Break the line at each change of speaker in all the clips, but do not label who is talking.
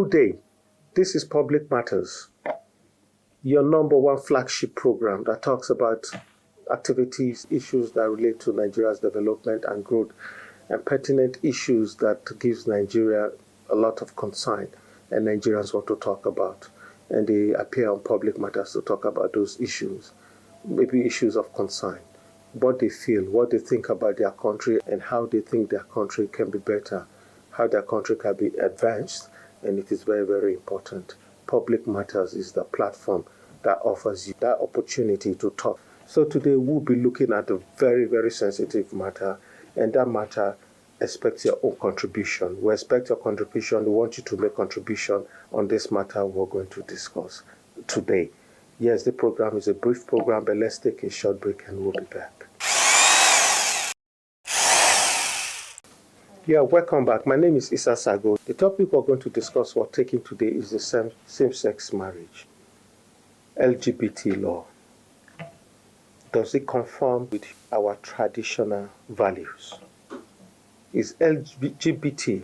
Good day. This is Public Matters, your number one flagship program that talks about activities, issues that relate to Nigeria's development and growth, and pertinent issues that gives Nigeria a lot of concern and Nigerians want to talk about. And they appear on Public Matters to talk about those issues, maybe issues of concern, what they feel, what they think about their country, and how they think their country can be better, how their country can be advanced. And it is very, very important. Public Matters is the platform that offers you that opportunity to talk. So today we'll be looking at a very, very sensitive matter, and that matter expects your own contribution. We expect your contribution. We want you to make contribution on this matter we're going to discuss today. Yes, the program is a brief program, but let's take a short break and we'll be back. Yeah, welcome back. My name is Issa Sago. The topic we're going to discuss or taking today is the same-sex marriage, LGBT law. Does it conform with our traditional values? Is LGBT,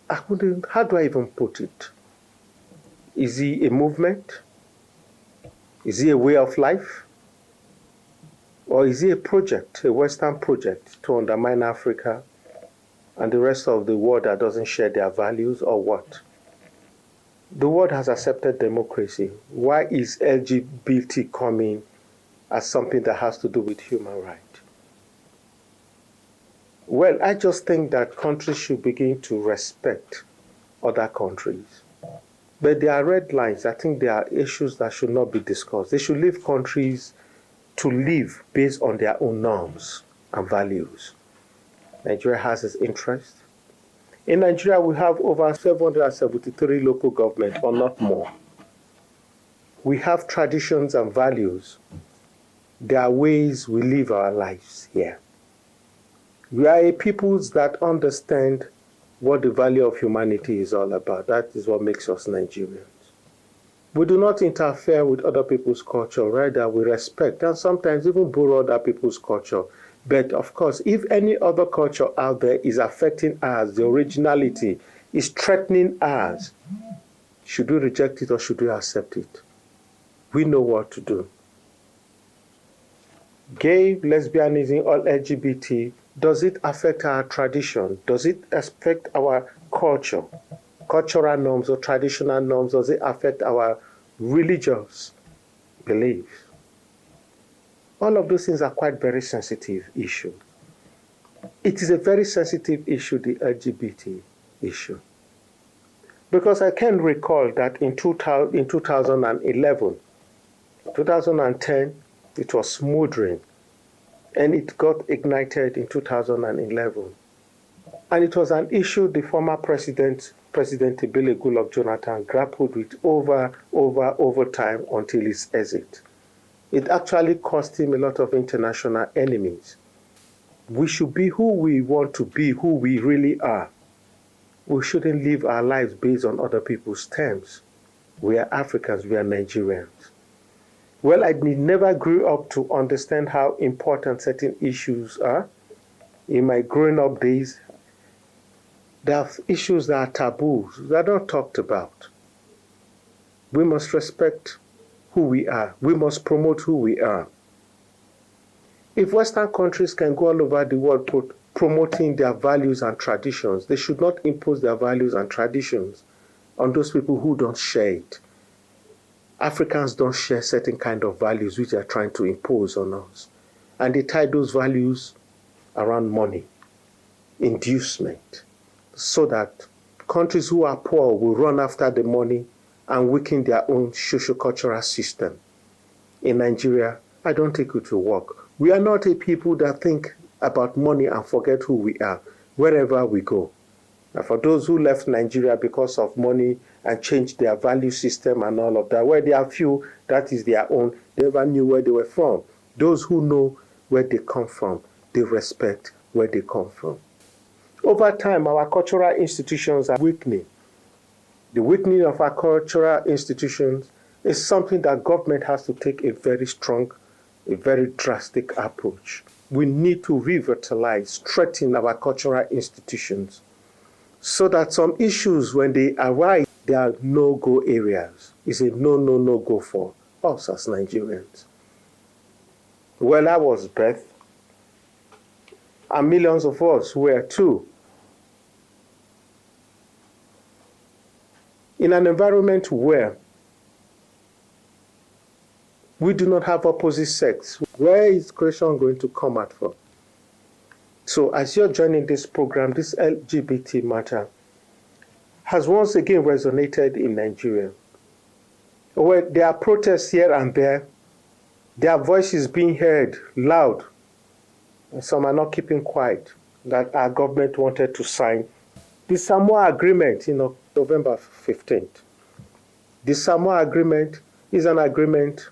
how do I even put it? Is it a movement? Is it a way of life? Or is it a project, a Western project to undermine Africa and the rest of the world that doesn't share their values, or what? The world has accepted democracy. Why is LGBT coming as something that has to do with human rights? Well, I just think that countries should begin to respect other countries. But there are red lines. I think there are issues that should not be discussed. They should leave countries to live based on their own norms and values. Nigeria has its interest. In Nigeria, we have over 773 local governments, or not more. We have traditions and values. There are ways we live our lives here. We are a people that understand what the value of humanity is all about. That is what makes us Nigerians. We do not interfere with other people's culture. Rather, we respect and sometimes even borrow other people's culture. But of course, if any other culture out there is affecting us, the originality is threatening us, should we reject it or should we accept it? We know what to do. Gay, lesbianism, or LGBT, does it affect our tradition? Does it affect our culture? Cultural norms or traditional norms? Does it affect our religious beliefs? All of those things are quite very sensitive issues. It is a very sensitive issue, the LGBT issue. Because I can recall that in 2011, 2010, it was smoldering, and it got ignited in 2011. And it was an issue the former President Ibile Goodluck Jonathan grappled with over time until his exit. It actually cost him a lot of international enemies. We should be who we want to be, who we really are. We shouldn't live our lives based on other people's terms. We are Africans, we are Nigerians. Well, I never grew up to understand how important certain issues are. In my growing up days, there are issues that are taboos, that are not talked about. We must respect who we are. We must promote who we are. If Western countries can go all over the world promoting their values and traditions, they should not impose their values and traditions on those people who don't share it. Africans don't share certain kind of values which they are trying to impose on us. And they tie those values around money, inducement, so that countries who are poor will run after the money and weaken their own socio-cultural system. In Nigeria, I don't think it will work. We are not a people that think about money and forget who we are wherever we go. And for those who left Nigeria because of money and changed their value system and all of that, where there are few, that is their own, they never knew where they were from. Those who know where they come from, they respect where they come from. Over time, our cultural institutions are weakening. The weakening of our cultural institutions is something that government has to take a very strong, a very drastic approach. We need to revitalize, strengthen our cultural institutions. so that some issues, when they arise, they are no-go areas. It's a no-go for us as Nigerians. Well, I was Beth, and millions of us were too. In an environment where we do not have opposite sex, where is creation going to come out from? So as you're joining this program, this LGBT matter has once again resonated in Nigeria, where there are protests here and there, their voices being heard loud, and some are not keeping quiet, that our government wanted to sign the Samoa Agreement in November 15th. The Samoa Agreement is an agreement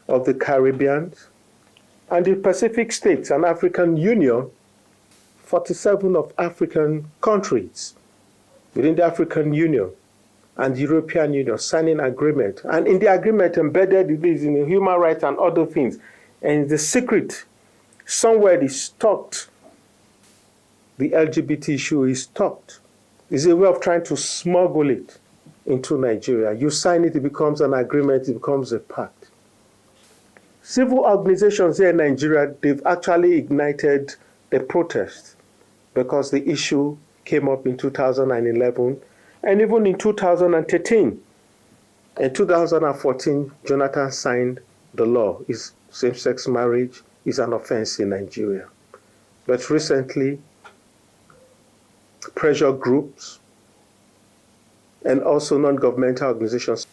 of the Caribbean and the Pacific States and African Union, 47 of African countries within the African Union and the European Union signing agreement. And in the agreement embedded it is in human rights and other things. And the secret, somewhere it is tucked, the LGBT issue is tucked. It's a way of trying to smuggle it into Nigeria. You sign it, it becomes an agreement, it becomes a pact. Civil organizations here in Nigeria, they've actually ignited the protest because the issue came up in 2011 and even in 2013. In 2014, Jonathan signed the law. Same-sex marriage is an offense in Nigeria. But recently, pressure groups and also non-governmental organizations,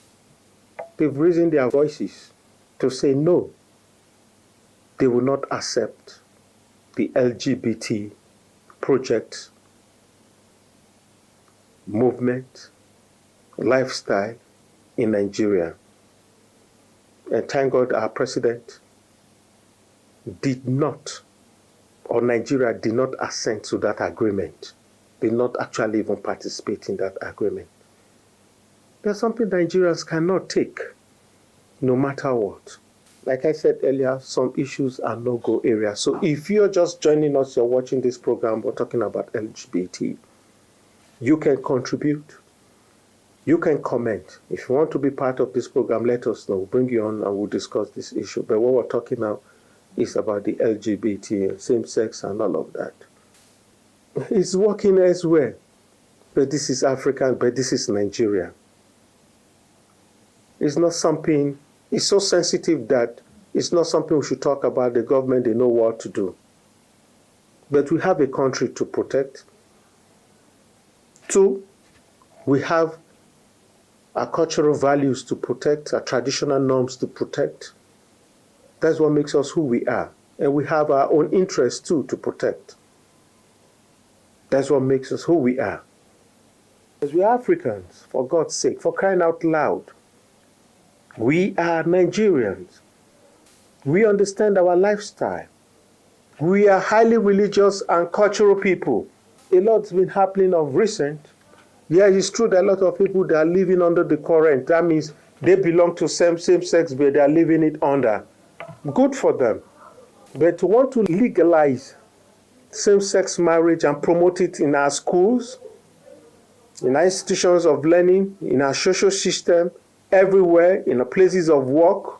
they've raised their voices to say no. They will not accept the LGBT project, movement, lifestyle in Nigeria. And thank God our president did not, or Nigeria did not assent to that agreement. Did not actually even participate in that agreement. There's something Nigerians cannot take, no matter what. Like I said earlier, some issues are no-go areas. So if you're just joining us, you're watching this program, we're talking about LGBT, you can contribute, you can comment. If you want to be part of this program, let us know. We'll bring you on and we'll discuss this issue. But what we're talking now is about the LGBT, same-sex and all of that. It's working elsewhere, but this is African, but this is Nigeria. It's not something, it's so sensitive that it's not something we should talk about. The government, they know what to do. But we have a country to protect. Two, we have our cultural values to protect, our traditional norms to protect. That's what makes us who we are. And we have our own interests too to protect. That's what makes us who we are. Because we are Africans, for God's sake, for crying out loud. We are Nigerians. We understand our lifestyle. We are highly religious and cultural people. A lot's been happening of recent. Yeah, it's true that a lot of people that are living under the current, that means they belong to same-sex, but they are living it under. Good for them. But to want to legalize same-sex marriage and promote it in our schools, in our institutions of learning, in our social system, everywhere, in our places of work,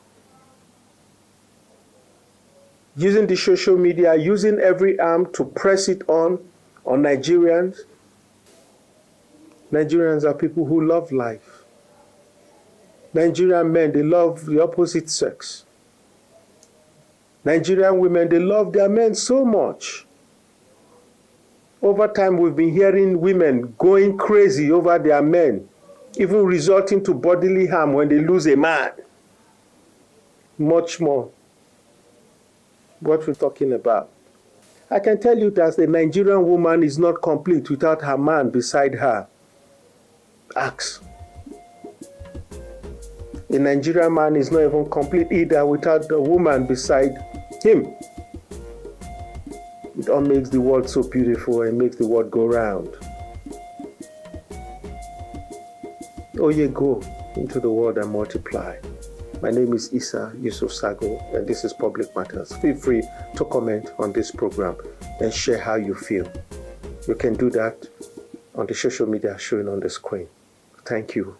using the social media, using every arm to press it on Nigerians. Nigerians are people who love life. Nigerian men, they love the opposite sex. Nigerian women, they love their men so much. Over time, we've been hearing women going crazy over their men, even resorting to bodily harm when they lose a man. Much more. What we're talking about. I can tell you that the Nigerian woman is not complete without her man beside her. Ask. The Nigerian man is not even complete either without the woman beside him. It all makes the world so beautiful and makes the world go round. Oh, yeah, go into the world and multiply. My name is Isa Yusuf Sago, and this is Public Matters. Feel free to comment on this program and share how you feel. You can do that on the social media showing on the screen. Thank you.